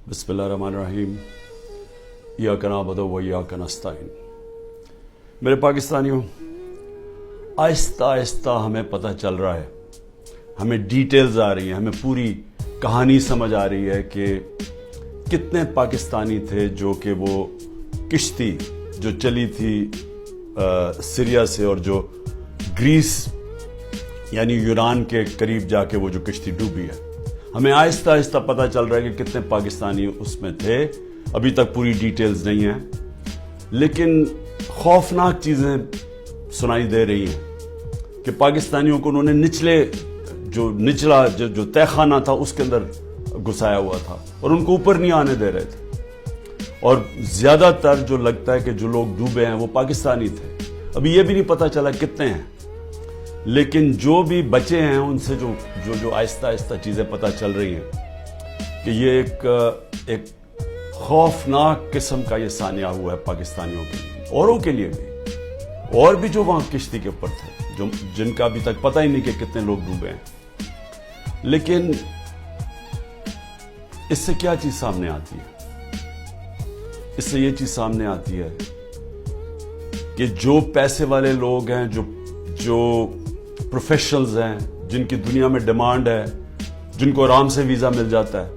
بسم اللہ الرحمن الرحیم ایاک نعبد و ایاک نستعین۔ میرے پاکستانیوں، آہستہ آہستہ ہمیں پتہ چل رہا ہے، ہمیں ڈیٹیلز آ رہی ہیں، ہمیں پوری کہانی سمجھ آ رہی ہے کہ کتنے پاکستانی تھے جو کہ وہ کشتی جو چلی تھی سیریا سے اور جو گریس یعنی یونان کے قریب جا کے وہ جو کشتی ڈوبی ہے، ہمیں آہستہ آہستہ پتہ چل رہا ہے کہ کتنے پاکستانی اس میں تھے۔ ابھی تک پوری ڈیٹیلز نہیں ہیں، لیکن خوفناک چیزیں سنائی دے رہی ہیں کہ پاکستانیوں کو انہوں نے نچلا جو تہہ خانہ تھا اس کے اندر گھسایا ہوا تھا اور ان کو اوپر نہیں آنے دے رہے تھے، اور زیادہ تر جو لگتا ہے کہ جو لوگ ڈوبے ہیں وہ پاکستانی تھے۔ ابھی یہ بھی نہیں پتہ چلا کتنے ہیں، لیکن جو بھی بچے ہیں ان سے جو آہستہ آہستہ چیزیں پتہ چل رہی ہیں کہ یہ ایک خوفناک قسم کا یہ سانحہ ہوا ہے پاکستانیوں کے لیے، اوروں کے لیے بھی، اور بھی جو وہاں کشتی کے اوپر تھے جن کا ابھی تک پتہ ہی نہیں کہ کتنے لوگ ڈوبے ہیں۔ لیکن اس سے کیا چیز سامنے آتی ہے؟ اس سے یہ چیز سامنے آتی ہے کہ جو پیسے والے لوگ ہیں، جو پروفیشنلز ہیں، جن کی دنیا میں ڈیمانڈ ہے، جن کو آرام سے ویزا مل جاتا ہے،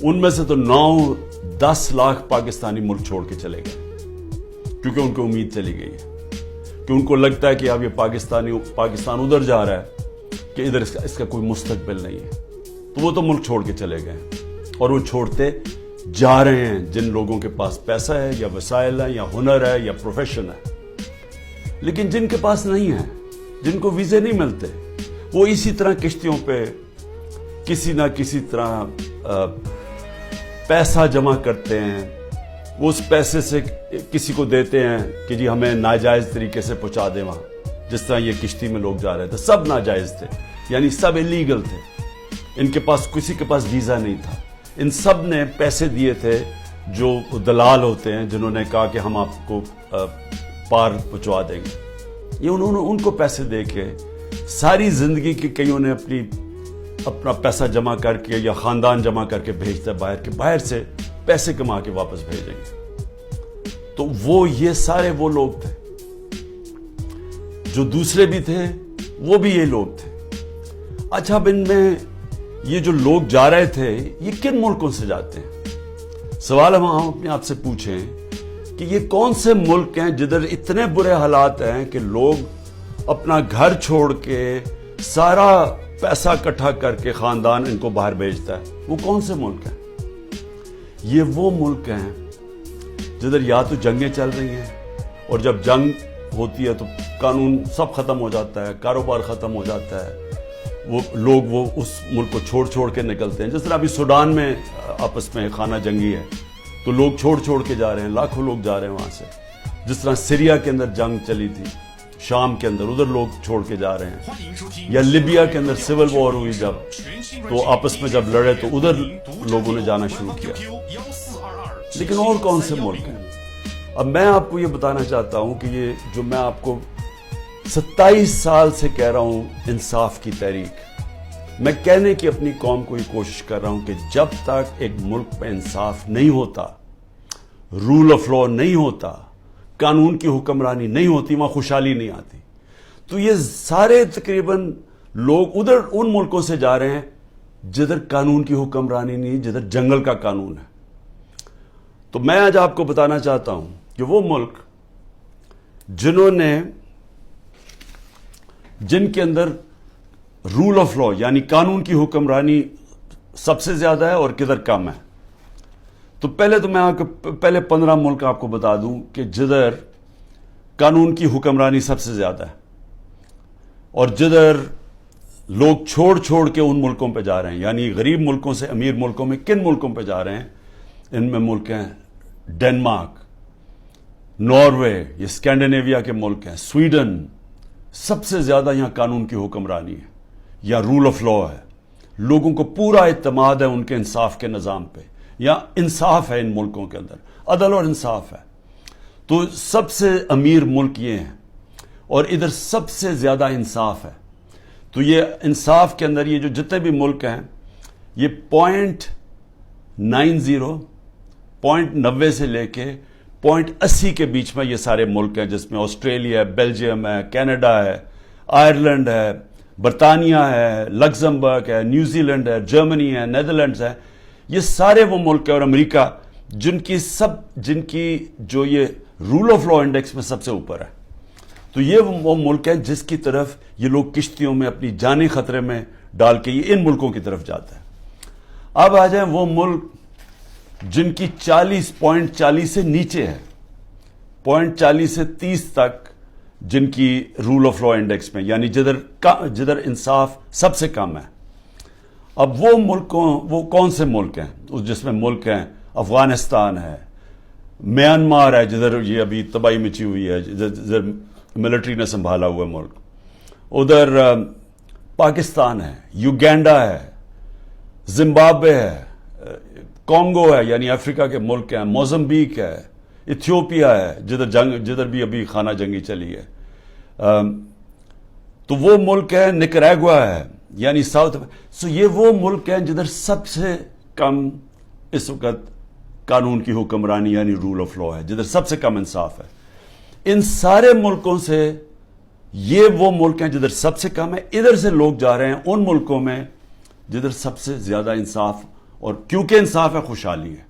ان میں سے تو 9-10 لاکھ پاکستانی ملک چھوڑ کے چلے گئے، کیونکہ ان کو امید چلی گئی ہے کہ ان کو لگتا ہے کہ اب یہ پاکستان ادھر جا رہا ہے کہ ادھر اس کا کوئی مستقبل نہیں ہے، تو وہ تو ملک چھوڑ کے چلے گئے، اور وہ چھوڑتے جا رہے ہیں جن لوگوں کے پاس پیسہ ہے یا وسائل ہے یا ہنر ہے یا پروفیشن ہے۔ لیکن جن کے پاس نہیں ہے، جن کو ویزے نہیں ملتے، وہ اسی طرح کشتیوں پہ کسی نہ کسی طرح پیسہ جمع کرتے ہیں، وہ اس پیسے سے کسی کو دیتے ہیں کہ جی ہمیں ناجائز طریقے سے پہنچا دیں وہاں۔ جس طرح یہ کشتی میں لوگ جا رہے تھے، سب ناجائز تھے، یعنی سب الیگل تھے، ان کے پاس کسی کے پاس ویزا نہیں تھا۔ ان سب نے پیسے دیے تھے، جو دلال ہوتے ہیں جنہوں نے کہا کہ ہم آپ کو پار پہنچوا دیں گے۔ یہ انہوں نے ان کو پیسے دے کے ساری زندگی کی کئیوں نے اپنا پیسہ جمع کر کے یا خاندان جمع کر کے بھیجتا ہے باہر سے پیسے کما کے واپس بھیجیں گے۔ تو یہ سارے وہ لوگ تھے، جو دوسرے بھی تھے وہ بھی یہ لوگ تھے۔ اچھا، اب ان میں یہ جو لوگ جا رہے تھے یہ کن ملکوں سے جاتے ہیں؟ سوال ہم اپنے آپ سے پوچھیں کہ یہ کون سے ملک ہیں جدھر اتنے برے حالات ہیں کہ لوگ اپنا گھر چھوڑ کے سارا پیسہ اکٹھا کر کے خاندان ان کو باہر بھیجتا ہے؟ وہ کون سے ملک ہیں؟ یہ وہ ملک ہیں جدھر یا تو جنگیں چل رہی ہیں، اور جب جنگ ہوتی ہے تو قانون سب ختم ہو جاتا ہے، کاروبار ختم ہو جاتا ہے، لوگ اس ملک کو چھوڑ کے نکلتے ہیں۔ جس طرح ابھی سوڈان میں آپس میں خانہ جنگی ہے تو لوگ چھوڑ کے جا رہے ہیں، لاکھوں لوگ جا رہے ہیں وہاں سے۔ جس طرح سیریا کے اندر جنگ چلی تھی، شام کے اندر، ادھر لوگ چھوڑ کے جا رہے ہیں۔ یا لیبیا کے اندر سول وار ہوئی جب، تو آپس میں جب لڑے تو ادھر لوگوں نے جانا شروع کیا۔ لیکن اور کون سے ملک ہیں؟ اب میں آپ کو یہ بتانا چاہتا ہوں کہ یہ جو میں آپ کو 27 سال سے کہہ رہا ہوں، انصاف کی تحریک، میں کہنے کی اپنی قوم کو یہ کوشش کر رہا ہوں کہ جب تک ایک ملک میں انصاف نہیں ہوتا، رول آف لا نہیں ہوتا، قانون کی حکمرانی نہیں ہوتی، وہاں خوشحالی نہیں آتی۔ تو یہ سارے تقریباً لوگ ادھر ان ملکوں سے جا رہے ہیں جدھر قانون کی حکمرانی نہیں، جدھر جنگل کا قانون ہے۔ تو میں آج آپ کو بتانا چاہتا ہوں کہ وہ ملک جن کے اندر رول آف لا یعنی قانون کی حکمرانی سب سے زیادہ ہے اور کدھر کم ہے۔ تو پہلے تو میں آپ کو پہلے 15 ملک آپ کو بتا دوں کہ جدھر قانون کی حکمرانی سب سے زیادہ ہے، اور جدھر لوگ چھوڑ کے ان ملکوں پہ جا رہے ہیں، یعنی غریب ملکوں سے امیر ملکوں میں کن ملکوں پہ جا رہے ہیں؟ ان میں ملک ہیں ڈنمارک، ناروے، یہ اسکینڈینیویا کے ملک ہیں، سویڈن۔ سب سے زیادہ یہاں قانون کی حکمرانی ہے یا رول آف لا ہے، لوگوں کو پورا اعتماد ہے ان کے انصاف کے نظام پہ، یا انصاف ہے ان ملکوں کے اندر، عدل اور انصاف ہے۔ تو سب سے امیر ملک یہ ہیں، اور ادھر سب سے زیادہ انصاف ہے۔ تو یہ انصاف کے اندر یہ جو جتنے بھی ملک ہیں، یہ 0.90 سے لے کے 0.80 کے بیچ میں یہ سارے ملک ہیں، جس میں آسٹریلیا ہے، بیلجیم ہے، کینیڈا ہے، آئرلینڈ ہے، برطانیہ ہے، لگزمبرگ ہے، نیوزی لینڈ ہے، جرمنی ہے، نیدرلینڈز ہے. یہ سارے وہ ملک ہیں، اور امریکہ جن کی جو یہ رول آف لا انڈیکس میں سب سے اوپر ہے. تو یہ وہ ملک ہیں جس کی طرف یہ لوگ کشتیوں میں اپنی جانیں خطرے میں ڈال کے یہ ان ملکوں کی طرف جاتے ہیں. اب آ جائیں وہ ملک جن کی 40.40 سے نیچے ہے، 0.40 سے 30 تک جن کی رول آف لا انڈیکس میں، یعنی جدھر انصاف سب سے کم ہے. اب وہ کون سے ملک ہیں؟ جس میں ملک ہیں افغانستان ہے، میانمار ہے جدھر یہ ابھی تباہی مچی ہوئی ہے، جدھر ملٹری نے سنبھالا ہوا ملک، ادھر پاکستان ہے، یوگینڈا ہے، زمبابوے ہے، کانگو ہے یعنی افریقہ کے ملک ہیں، موزمبیک ہے، ایتھیوپیا ہے جدھر بھی ابھی خانہ جنگی چلی ہے. تو وہ ملک ہے، نکراگوا ہے یعنی ساؤتھ. سو یہ وہ ملک ہیں جدھر سب سے کم اس وقت قانون کی حکمرانی یعنی رول آف لا ہے، جدھر سب سے کم انصاف ہے. ان سارے ملکوں سے یہ وہ ملک ہیں جدھر سب سے کم ہے. ادھر سے لوگ جا رہے ہیں ان ملکوں میں جدھر سب سے زیادہ انصاف، اور کیونکہ انصاف ہے خوشحالی ہے.